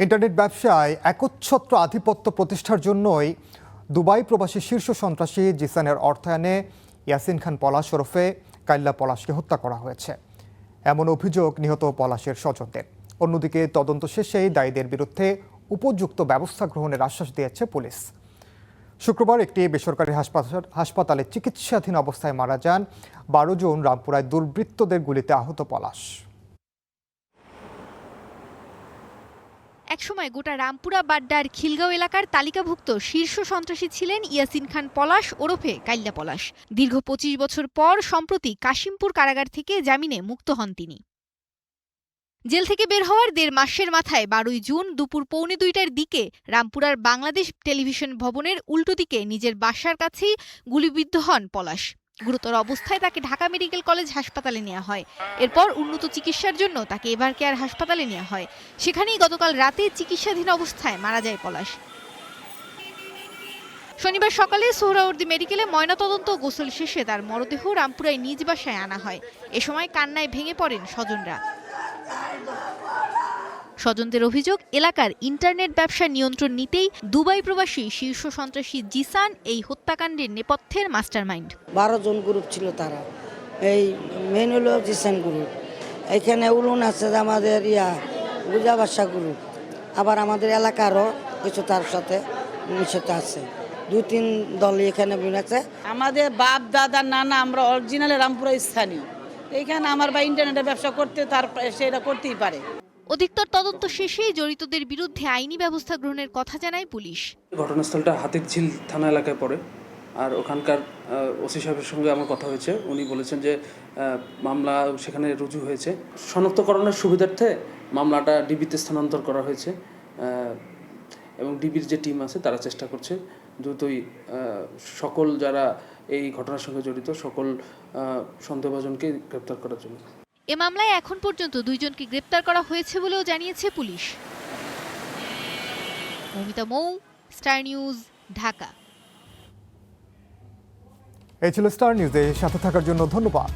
Internet ব্যবসায় একচ্ছত্র আধিপত্য প্রতিষ্ঠার জন্যই দুবাই প্রবাসী শীর্ষ সন্ত্রাসী জিসানের অর্থায়নে ইয়াসিন খান পলাশ ওরফে কাইল্লা পলাশকে হত্যা করা হয়েছে। এমন অভিযোগ নিহত পলাশের স্বজনদের। অন্যদিকে তদন্ত শেষেই দায়ীদের বিরুদ্ধে উপযুক্ত ব্যবস্থা গ্রহণের আশ্বাস দিয়েছে পুলিশ। শুক্রবার একটি বেসরকারি হাসপাতালে চিকিৎসাধীন অবস্থায় মারা যান 12 জুন রামপুরায় দুর্বৃত্তদের গুলিতে আহত পলাশ। একসময় গোটা রামপুরা বাড্ডার খিলগাঁও এলাকার তালিকাভুক্ত শীর্ষ সন্ত্রাসী ছিলেন ইয়াসিন খান পলাশ ওরফে কাইল্লা পলাশ। দীর্ঘ 25 বছর পর সম্প্রতি কাশিমপুর কারাগার থেকে জামিনে মুক্ত হন তিনি। জেল থেকে বের হওয়ার 1.5 মাসের মাথায় 12 জুন দুপুর 1:45টার দিকে রামপুরার বাংলাদেশ টেলিভিশন ভবনের উল্টো দিকে নিজের বাসার কাছেই গুলিবিদ্ধ হন পলাশ। গুরুতর অবস্থায় তাকে ঢাকা মেডিকেল কলেজ হাসপাতালে নেওয়া হয়। এরপর উন্নত চিকিৎসার জন্য তাকে এভার কেয়ার হাসপাতালে নেওয়া হয়। সেখানেই গতকাল রাতে চিকিৎসাধীন অবস্থায় মারা যায় পলাশ। শনিবার সকালে সোহরাওয়ার্দী মেডিকেলে ময়নাতদন্ত ও গোসল শেষে তার মরদেহ রামপুরায় নিজ বাসায় আনা হয়। এ সময় কান্নায় ভেঙে পড়েন স্বজনরা। স্বজনদের অভিযোগ, এলাকার ইন্টারনেট ব্যবসা নিয়ন্ত্রণ নিতেই দুবাই প্রবাসী শীর্ষ সন্ত্রাসী জিসান এই হত্যাকাণ্ডের নেপথ্যের মাস্টারমাইন্ড। 12 জন গ্রুপ ছিল তারা। এই মেন হলো জিসান গ্রুপ, এখানে উলুন আছে আমাদের গুজা ভাষা গ্রুপ, আবার আমাদের এলাকারও কিছু তার সাথে মিশিত আছে। 2-3 দল এখানে আছে। আমাদের বাপ দাদা নানা আমরা অরিজিনাল রামপুরা স্থানীয়। এইখানে আমার বা ইন্টারনেটে ব্যবসা করতে তার সেটা করতেই পারে। অধিকতর তদন্ত শেষে জড়িতদের বিরুদ্ধে আইনি ব্যবস্থা গ্রহণের কথা জানায় পুলিশ। ঘটনাস্থলটা হাতিরঝিল থানা এলাকায় পড়ে। আর ওখানকার ওসি সাহেবের সঙ্গে আমার কথা হয়েছে। উনি বলেছেন যে মামলা সেখানে রুজু হয়েছে। শনাক্তকরণের সুবিধার্থে মামলাটা ডিবিতে স্থানান্তর করা হয়েছে এবং ডিবির যে টিম আছে তারা চেষ্টা করছে দ্রুতই সকল যারা এই ঘটনার সঙ্গে জড়িত সকল সন্দেহভাজনকে গ্রেপ্তার করার জন্য। এ মামলায় এখন পর্যন্ত 2 জনকে গ্রেপ্তার করা হয়েছে বলেও জানিয়েছে পুলিশ। মৌমিতা মৌ, স্টার নিউজ, ঢাকা। এই ছিল স্টার নিউজে সাথে থাকার জন্য ধন্যবাদ।